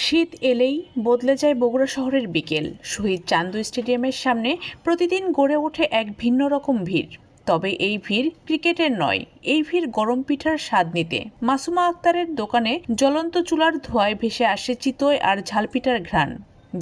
শীত এলেই বদলে যায় বগুড়া শহরের বিকেল। শহীদ চান্দু স্টেডিয়ামের সামনে প্রতিদিন গড়ে ওঠে এক ভিন্ন রকম ভিড়। তবে এই ভিড় ক্রিকেটের নয়, এই ভিড় গরম পিঠার স্বাদ নিতে। মাসুমা আক্তারের দোকানে জ্বলন্ত চুলার ধোঁয়ায় ভেসে আসে চিতই আর ঝালপিঠার ঘ্রাণ।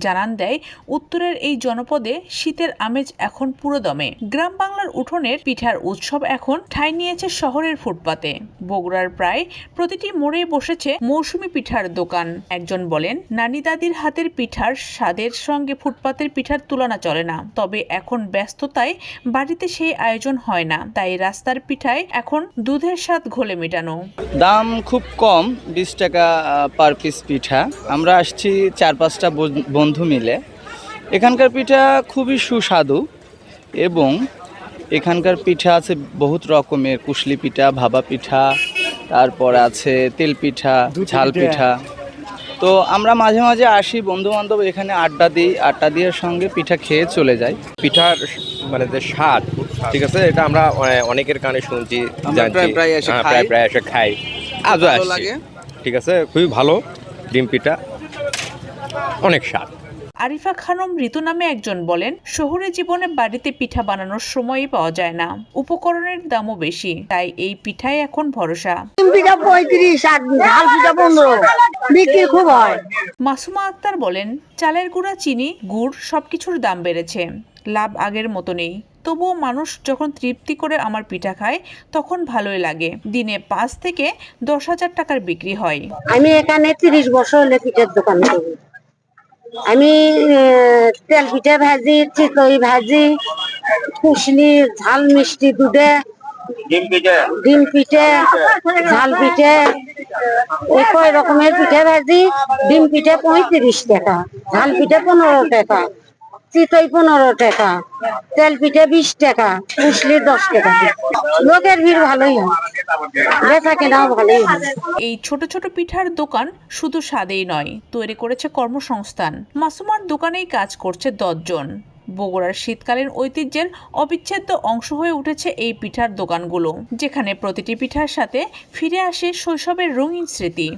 জানান দেয়, উত্তরের এই জনপদে শীতের আমেজ এখন পুরোদমে। গ্রাম বাংলার উঠোনের পিঠার উৎসব এখন ঠাঁই নিয়েছে শহরের ফুটপাতে। বগুড়ার প্রায় প্রতিটি মোড়ে বসেছে মৌসুমী পিঠার দোকান। একজন বলেন, নানি দাদির হাতের পিঠার স্বাদের সঙ্গে ফুটপাতের পিঠার তুলনা চলে না। তবে এখন ব্যস্ততায় বাড়িতে সেই আয়োজন হয় না, তাই রাস্তার পিঠায় এখন দুধের স্বাদ ঘোলে মেটানো। দাম খুব কম, 20 টাকা পার পিস পিঠা। আমরা আসছি 4-5টা বন্ধু মিলে। এখানকার পিঠা খুবই সুস্বাদু এবং এখানকার পিঠা আছে বহুত রকমের। কুশলি পিঠা, ভাপা পিঠা, তারপর আছে তেল পিঠা, ঝাল পিঠা। তো আমরা মাঝে মাঝে আসি, বন্ধু বান্ধব এখানে আড্ডা দিই, আড্ডা দেওয়ার সঙ্গে পিঠা খেয়ে চলে যাই। পিঠার মানে যে স্বাদ, ঠিক আছে, এটা আমরা অনেকের কানে শুনছি, জানছি, প্রায় এসে খাই, আজও আসছি। ঠিক আছে, খুবই ভালো। ডিম পিঠা অনেক স্বাদ। আরিফা খানম ঋতু নামে একজন বলেন, শহুরে জীবনে বাড়িতে পিঠা বানানোর সময়ই পাওয়া যায় না, উপকরণের দামও বেশি, তাই এই পিঠাই এখন ভরসা। পিঠা 35 আর ঝাল পিঠা 15, বিক্রি খুব হয়। মাসুমা আক্তার বলেন, চালের গুঁড়া, চিনি, গুড় সবকিছুর দাম বেড়েছে, লাভ আগের মতো নেই। তবুও মানুষ যখন তৃপ্তি করে আমার পিঠা খায় তখন ভালোই লাগে। দিনে 5 থেকে 10,000 টাকার বিক্রি হয়। আমি এখানে 30 বছর হলে পিঠার দোকান করি। আমি তেল পিঠা ভাজি, চিতই ভাজি, কুশলি, ঝাল মিষ্টি দুধে, ডিম পিঠে, ঝাল পিঠে, একই রকমের পিঠে ভাজি। ডিম পিঠে 35 টাকা, ঝাল পিঠে 15 টাকা, চিতই 15 টাকা, তেল পিঠে 20 টাকা, কুশলি 10 টাকা। লোকের ভিড় ভালোই হয়, বেচা কেনাও ভালোই হয়। এই ছোট ছোট পিঠার দোকান শুধু স্বাদেই নয়, তৈরি করেছে কর্মসংস্থান। মাসুমার দোকানেই কাজ করছে 10 জন। বগুড়ার শীতকালীন ঐতিহ্যের অবিচ্ছেদ্য অংশ হয়ে উঠেছে এই পিঠার দোকানগুলো, যেখানে প্রতিটি পিঠার সাথে ফিরে আসে শৈশবের রঙিন স্মৃতি।